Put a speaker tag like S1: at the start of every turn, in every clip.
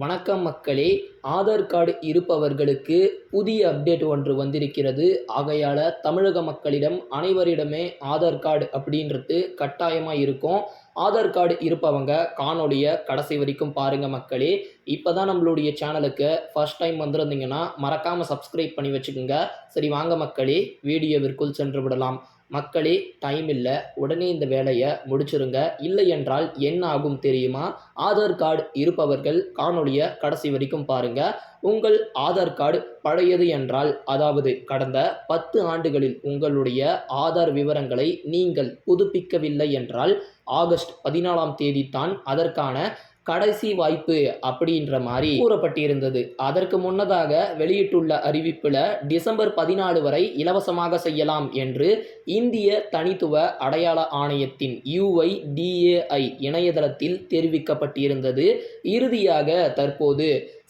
S1: வணக்கம் மக்களே. ஆதார் கார்டு இருப்பவர்களுக்கு புதிய அப்டேட் ஒன்று வந்திருக்கிறது. ஆகையால் தமிழக மக்களிடம் அனைவரிடமே ஆதார் கார்டு அப்படின்றது கட்டாயமாக இருக்கும். ஆதார் கார்டு இருப்பவங்க காணொலியை கடைசி வரைக்கும் பாருங்கள் மக்களே. இப்போ தான் நம்மளுடைய சேனலுக்கு ஃபர்ஸ்ட் டைம் வந்திருந்தீங்கன்னா மறக்காமல் சப்ஸ்கிரைப் பண்ணி வச்சுக்கோங்க. சரி வாங்க மக்களே, வீடியோவிற்குள் சென்று விடலாம். மக்களே, டைம் இல்லை, உடனே இந்த வேலையை முடிச்சிருங்க. இல்லை என்றால் என்ன ஆகும் தெரியுமா? ஆதார் கார்டு இருப்பவர்கள் காணொலியை கடைசி வரைக்கும் பாருங்க. உங்கள் ஆதார் கார்டு பழையது என்றால், அதாவது கடந்த 10 ஆண்டுகளில் உங்களுடைய ஆதார் விவரங்களை நீங்கள் புதுப்பிக்கவில்லை என்றால் ஆகஸ்ட் 14ஆம் தேதி தான் அதற்கான கடைசி வாய்ப்பு அப்படின்ற மாதிரி கூறப்பட்டிருந்தது. அதற்கு முன்னதாக வெளியிட்டுள்ள அறிவிப்பில் டிசம்பர் 14 வரை இலவசமாக செய்யலாம் என்று இந்திய தனித்துவ அடையாள ஆணையத்தின் UIDAI இணையதளத்தில் தெரிவிக்கப்பட்டிருந்தது. இறுதியாக தற்போது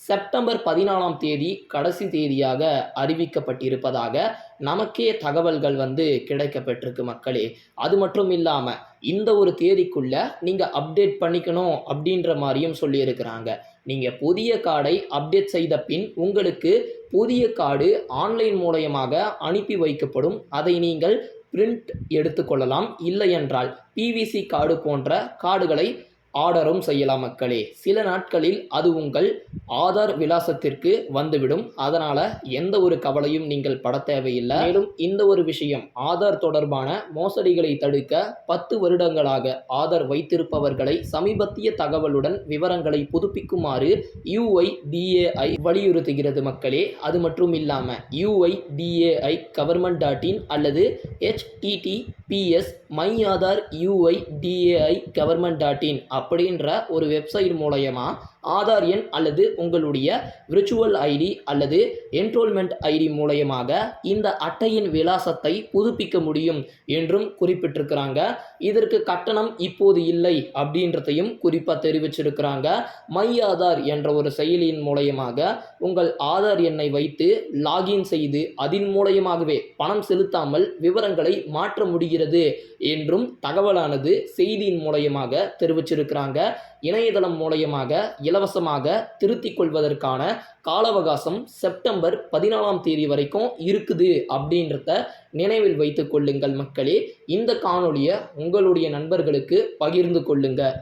S1: செப்டம்பர் 14ஆம் தேதி கடைசி தேதியாக அறிவிக்கப்பட்டிருப்பதாக நமக்கே தகவல்கள் கிடைக்கப்பட்டிருக்கு மக்களே. அது மட்டும் இல்லாமல் இந்த ஒரு தேதிக்குள்ள நீங்கள் அப்டேட் பண்ணிக்கணும் அப்படின்ற மாதிரியும் சொல்லியிருக்கிறாங்க. நீங்கள் புதிய கார்டை அப்டேட் செய்த பின் உங்களுக்கு புதிய கார்டு ஆன்லைன் மூலமாக அனுப்பி வைக்கப்படும். அதை நீங்கள் பிரிண்ட் எடுத்துக்கொள்ளலாம். இல்லை என்றால் PVC கார்டு போன்ற கார்டுகளை ஆர்டரும் செய்யலாம் மக்களே. சில நாட்களில் அது உங்கள் ஆதார் விலாசத்திற்கு வந்துவிடும். அதனால் எந்த ஒரு கவலையும் நீங்கள் பட தேவையில்லை. மேலும் இந்த ஒரு விஷயம், ஆதார் தொடர்பான மோசடிகளை தடுக்க 10 வருடங்களாக ஆதார் வைத்திருப்பவர்களை சமீபத்திய தகவலுடன் விவரங்களை புதுப்பிக்குமாறு UIDAI வலியுறுத்துகிறது மக்களே. அது மட்டும் இல்லாமல் UIDAI government.in அல்லது https myAadhar UIDAI government.in அப்படின்ற ஒரு வெப்சைட் மூலமா ஆதார் எண் அல்லது உங்களுடைய விர்ச்சுவல் ஐடி அல்லது என்ரோல்மெண்ட் ஐடி மூலமாக இந்த அட்டையின் விலாசத்தை புதுப்பிக்க முடியும் என்றும் குறிப்பிட்டிருக்கிறாங்க. இதற்கு கட்டணம் இப்போது இல்லை அப்படின்றதையும் குறிப்பாக தெரிவிச்சிருக்கிறாங்க. மை ஆதார் என்ற ஒரு செயலியின் மூலமாக உங்கள் ஆதார் எண்ணை வைத்து லாகின் செய்து அதன் மூலமாகவே பணம் செலுத்தாமல் விவரங்களை மாற்ற முடிகிறது என்றும் தகவலானது செய்தியின் மூலமாக தெரிவிச்சிருக்கிறாங்க. இணையதளம் மூலமாக இலவசமாக திருத்திக் கொள்வதற்கான கால அவகாசம் செப்டம்பர் 14ஆம் தேதி வரைக்கும் இருக்குது அப்படின்றத நினைவில் வைத்துக் கொள்ளுங்கள் மக்களே. இந்த காணொலியை உங்களுடைய நண்பர்களுக்கு பகிர்ந்து கொள்ளுங்க.